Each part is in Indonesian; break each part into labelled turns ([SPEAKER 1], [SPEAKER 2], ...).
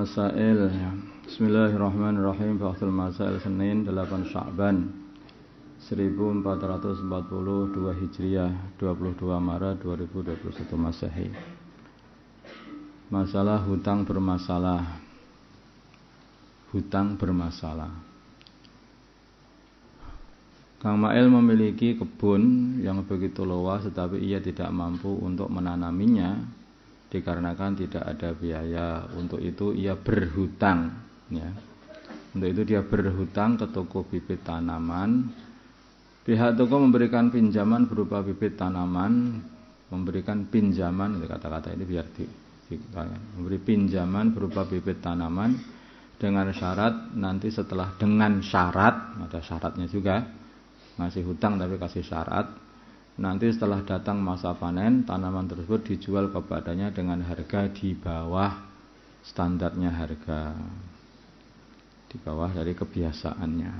[SPEAKER 1] Masail. Bismillahirrahmanirrahim. Fathul Masail Senin 8 Sya'ban 1442 Hijriah 22 Maret 2021 Masehi. Masalah hutang bermasalah. Hutang bermasalah. Kang Mail memiliki kebun yang begitu luas, tetapi ia tidak mampu untuk menanaminya dikarenakan tidak ada biaya. Untuk itu ia berhutang, ya. Untuk itu dia berhutang ke toko bibit tanaman. Pihak toko memberikan pinjaman berupa bibit tanaman, memberikan pinjaman, kata-kata ini biar memberi pinjaman berupa bibit tanaman dengan syarat nanti setelah, dengan syarat, ada syaratnya juga, ngasih hutang tapi kasih syarat, nanti setelah datang masa panen, tanaman tersebut dijual kepadanya dengan harga di bawah standarnya harga, di bawah dari kebiasaannya.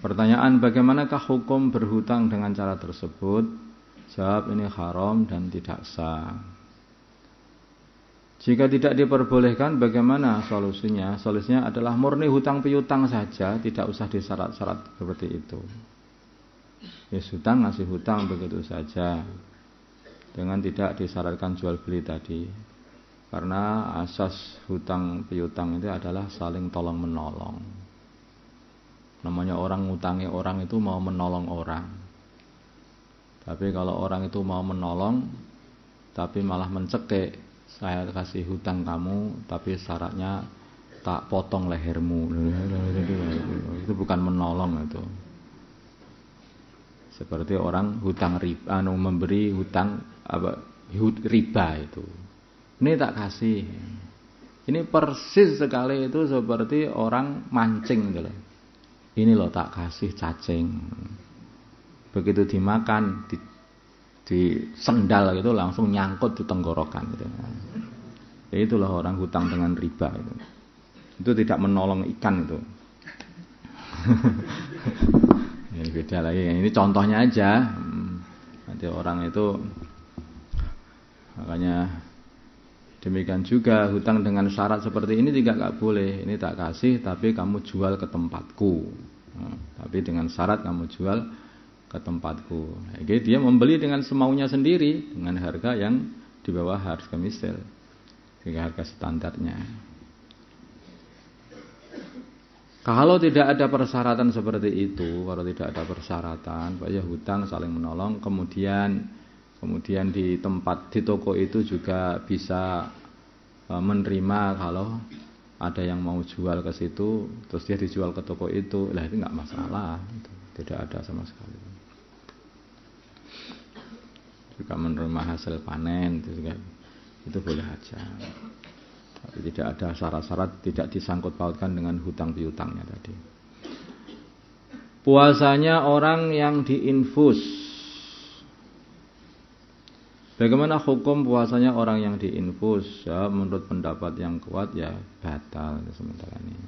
[SPEAKER 1] Pertanyaan, bagaimanakah hukum berhutang dengan cara tersebut? Jawab, ini haram dan tidak sah. Jika tidak diperbolehkan, bagaimana solusinya? Solusinya adalah murni hutang piutang saja, tidak usah disyarat-syarat seperti itu. Ya hutang, ngasih hutang begitu saja, dengan tidak disyaratkan jual beli tadi. Karena asas hutang piutang itu adalah saling tolong menolong. Namanya orang ngutangi orang itu mau menolong orang. Tapi kalau orang itu mau menolong tapi malah mencekik, saya kasih hutang kamu tapi syaratnya tak potong lehermu, itu bukan menolong itu. Seperti orang hutang riba, memberi hutang riba itu. Ini tak kasih. Ini persis sekali itu seperti orang mancing gitu loh. Ini loh tak kasih cacing. Begitu dimakan, di sendal gitu langsung nyangkut di tenggorokan gitu. Ya itulah orang hutang dengan riba itu. Itu tidak menolong ikan itu. Ini beda lagi. Ini contohnya aja. Nanti orang itu, makanya demikian juga hutang dengan syarat seperti ini juga nggak boleh. Ini tak kasih tapi kamu jual ke tempatku. Tapi dengan syarat kamu jual ke tempatku. Jadi dia membeli dengan semaunya sendiri dengan harga yang di bawah harga misal, dengan harga standarnya. Kalau tidak ada persyaratan seperti itu, kalau tidak ada persyaratan, ya hutang saling menolong, kemudian di tempat, di toko itu juga bisa menerima kalau ada yang mau jual ke situ, terus dia dijual ke toko itu, lah itu nggak masalah, tidak ada sama sekali. Juga menerima hasil panen itu juga, itu boleh aja. Tapi tidak ada syarat-syarat, tidak disangkut pautkan dengan hutang piutangnya tadi. Puasanya orang yang diinfus. Bagaimana hukum puasanya orang yang diinfus? Ya, menurut pendapat yang kuat ya batal sementara ini.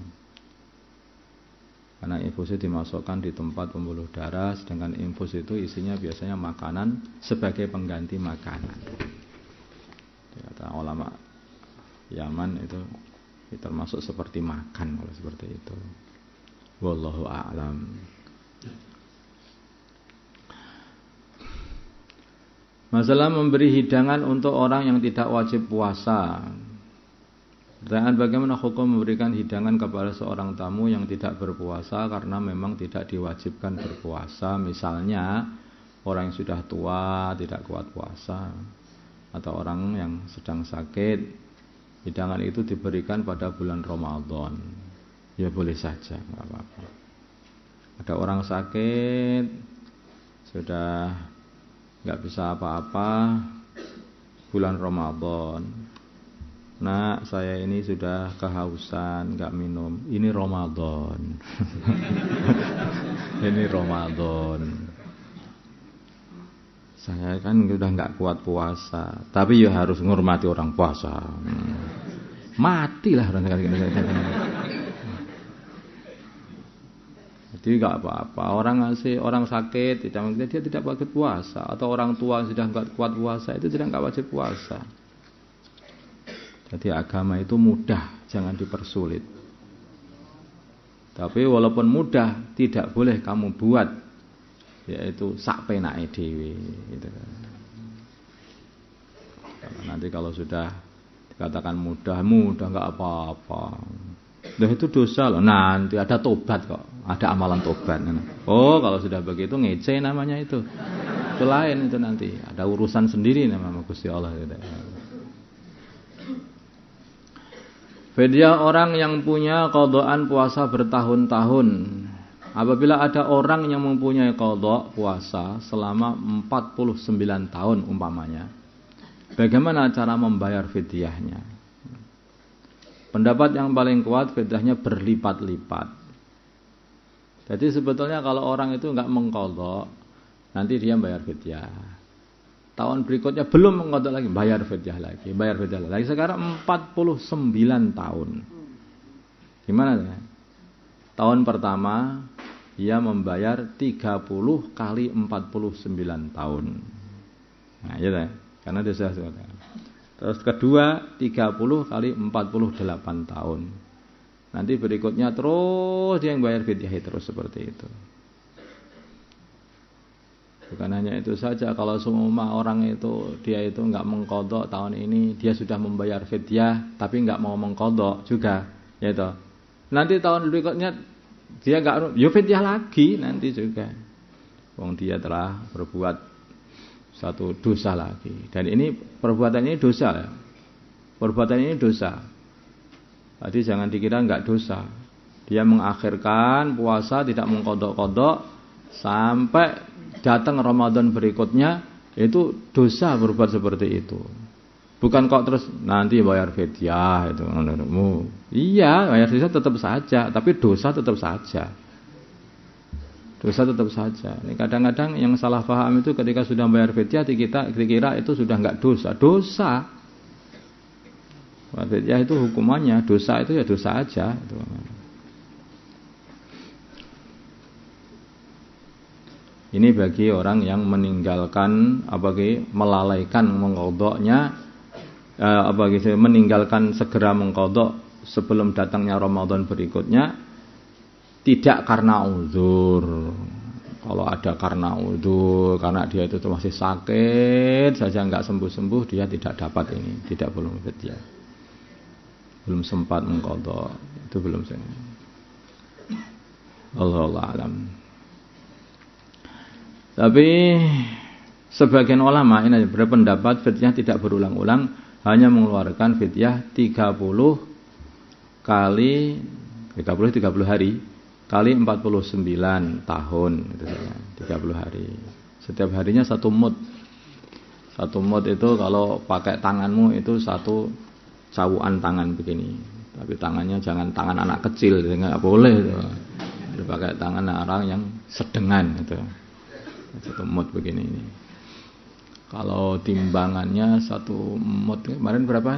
[SPEAKER 1] Karena infus itu dimasukkan di tempat pembuluh darah, sedangkan infus itu isinya biasanya makanan sebagai pengganti makanan. Kata ulama Yaman itu termasuk seperti makan kalau seperti itu. Wallahu a'lam. Masalah memberi hidangan untuk orang yang tidak wajib puasa. Pertanyaan, bagaimana hukum memberikan hidangan kepada seorang tamu yang tidak berpuasa karena memang tidak diwajibkan berpuasa. Misalnya orang yang sudah tua tidak kuat puasa, atau orang yang sedang sakit, hidangan itu diberikan pada bulan Ramadan. Ya boleh saja, nggak apa-apa. Ada orang sakit sudah nggak bisa apa-apa bulan Ramadan. Nah, saya ini sudah kehausan, nggak minum. Ini Ramadan. Ini Ramadan. Saya kan udah nggak kuat puasa, tapi ya harus menghormati orang puasa. Matilah orang sekali. Jadi nggak apa-apa. Orang sakit, dia tidak wajib puasa, atau orang tua sudah nggak kuat puasa itu tidak wajib puasa. Jadi agama itu mudah, jangan dipersulit. Tapi walaupun mudah, tidak boleh kamu buat, yaitu sak penake dhewe gitu. Nanti kalau sudah dikatakan mudah enggak apa-apa. Nah itu dosa loh. Nanti ada tobat kok, ada amalan tobat. Oh kalau sudah begitu ngece namanya itu. Itu lain itu nanti. Ada urusan sendiri nama Gusti Allah gitu. Fidyah orang yang punya qadhaan puasa bertahun-tahun. Apabila ada orang yang mempunyai qadha puasa selama 49 tahun umpamanya, bagaimana cara membayar fidyahnya? Pendapat yang paling kuat fidyahnya berlipat-lipat. Jadi sebetulnya kalau orang itu enggak mengqadha, nanti dia bayar fidyah. Tahun berikutnya belum mengqadha lagi, bayar fidyah lagi. Sekarang 49 tahun. Gimana ya? Tahun pertama dia membayar 30 kali 49 tahun. Nah, gitu ya. Karena dia sudah. Terus kedua 30 kali 48 tahun. Nanti berikutnya terus dia yang bayar fidyah terus seperti itu. Bukan hanya itu saja, kalau semua orang itu dia itu enggak mengqadha tahun ini, dia sudah membayar fidyah tapi enggak mau mengqadha juga, ya itu. Nanti tahun berikutnya dia enggak fidyah lagi nanti juga. Wong dia telah berbuat satu dosa lagi. Dan ini perbuatan ini dosa ya. Perbuatan ini dosa. Tadi jangan dikira enggak dosa. Dia mengakhirkan puasa tidak mengqadha sampai datang Ramadan berikutnya, itu dosa berbuat seperti itu. Bukan kok terus nanti bayar fidyah itu. Iya, bayar fidyah tetap saja, tapi dosa tetap saja. Dosa tetap saja. Ini kadang-kadang yang salah paham itu ketika sudah bayar fidyah dikira itu sudah enggak dosa. Dosa. Fidyah itu hukumannya, dosa itu ya dosa aja itu. Ini bagi orang yang meninggalkan melalaikan mengqadhanya meninggalkan segera mengqadha sebelum datangnya Ramadan berikutnya, tidak karena uzur. Kalau ada karena uzur, karena dia itu masih sakit saja enggak sembuh-sembuh, dia tidak dapat ini, tidak belum fidyah. Belum sempat mengqadha, itu belum sempat. Allahu a'lam. Tapi sebagian ulama ini berpendapat fidyah tidak berulang-ulang, hanya mengeluarkan fidyah 30 hari kali 49 tahun gitu saja. 30 hari. Setiap harinya 1 mud. 1 mud itu kalau pakai tanganmu itu 1 cawukan tangan begini. Tapi tangannya jangan tangan anak kecil, enggak boleh itu. Pakai tangan orang yang sedengan gitu. 1 mud begini ini. Kalau timbangannya 1 mud kemarin berapa?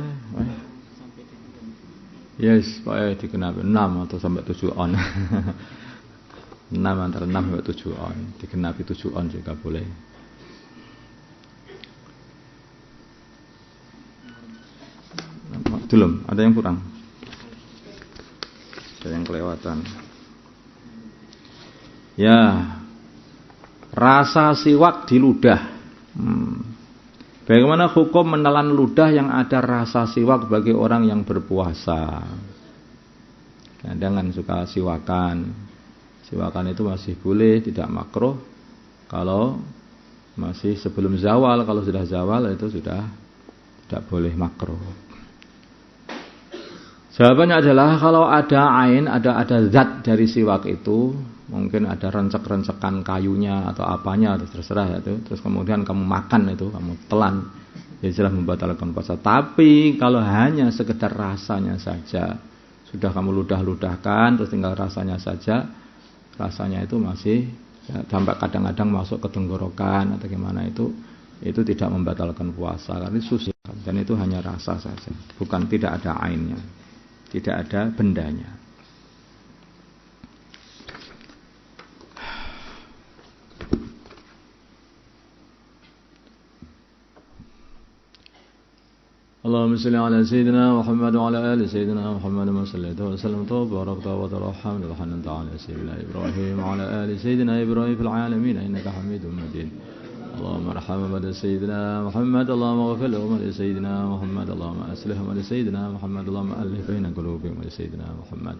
[SPEAKER 1] Yes, Pak, dikenapi 6 atau sampai 7 on. 6 antara 6 sampai 7 on. Dikenapi 7 on juga boleh. Belum, ada yang kurang. Ada yang kelewatan. Ya. Rasa siwak di ludah. Bagaimana hukum menelan ludah yang ada rasa siwak bagi orang yang berpuasa? Jangan suka siwakan. Siwakan itu masih boleh, tidak makruh. Kalau masih sebelum zawal, kalau sudah zawal itu sudah tidak boleh makruh. Jawabannya adalah kalau ada ain, ada zat dari siwak itu, mungkin ada rencek-rencekan kayunya atau apanya, terserah itu. Terus kemudian kamu makan itu, kamu telan, ya jelas membatalkan puasa. Tapi kalau hanya sekedar rasanya saja, sudah kamu ludah-ludahkan, terus tinggal rasanya saja, rasanya itu masih sampai kadang-kadang masuk ke tenggorokan atau gimana itu tidak membatalkan puasa karena suci. Dan itu hanya rasa saja, bukan tidak ada ainnya. Tidak ada bendanya. اللهم صل على سيدنا محمد وعلى آل سيدنا محمد ما صليت وسلم وباركت وترحمت وحننت على سيدنا إبراهيم وعلى آل سيدنا إبراهيم في العالمين إنك حميد مجيد اللهم ارحم مد سيدنا محمد اللهم اغفر له مد سيدنا محمد اللهم أصلح مد سيدنا محمد اللهم ألف بين قلوبهم مد سيدنا محمد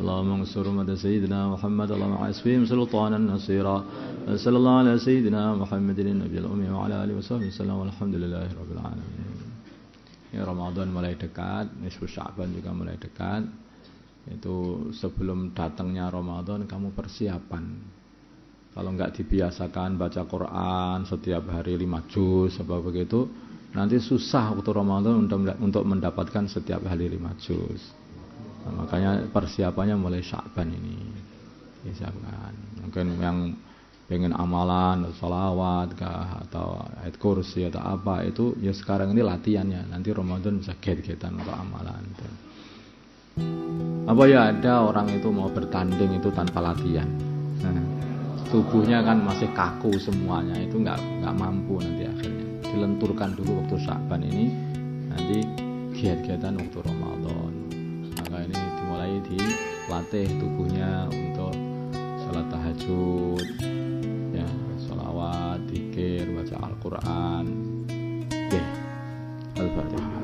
[SPEAKER 1] اللهم انصر مد سيدنا محمد اللهم عصفهم سلطانا نصيرا صلى الله على سيدنا محمد النبي الأمي وعلى آله وصحبه وسلم والحمد لله رب العالمين. Ya, Ramadan mulai dekat, nisfu Sya'ban juga mulai dekat. Itu sebelum datangnya Ramadan kamu persiapan. Kalau enggak dibiasakan baca Quran setiap hari 5 juz apa begitu, nanti susah waktu Ramadan untuk mendapatkan setiap hari 5 juz. Nah, makanya persiapannya mulai Sya'ban ini. Disiapkan. Mungkin yang pengen amalan, sholawat kah, atau ayat kursi atau apa itu ya sekarang ini latihannya, nanti Ramadan bisa get-getan untuk amalan itu. Apa ya ada orang itu mau bertanding itu tanpa latihan, tubuhnya kan masih kaku semuanya, itu nggak mampu nanti akhirnya. Dilenturkan dulu waktu Sya'ban ini, nanti get-getan waktu Ramadan. Maka ini dimulai dilatih tubuhnya untuk sholat tahajud, ya, sholawat, dzikir, baca Al-Quran. Oke, Al-Fatihah.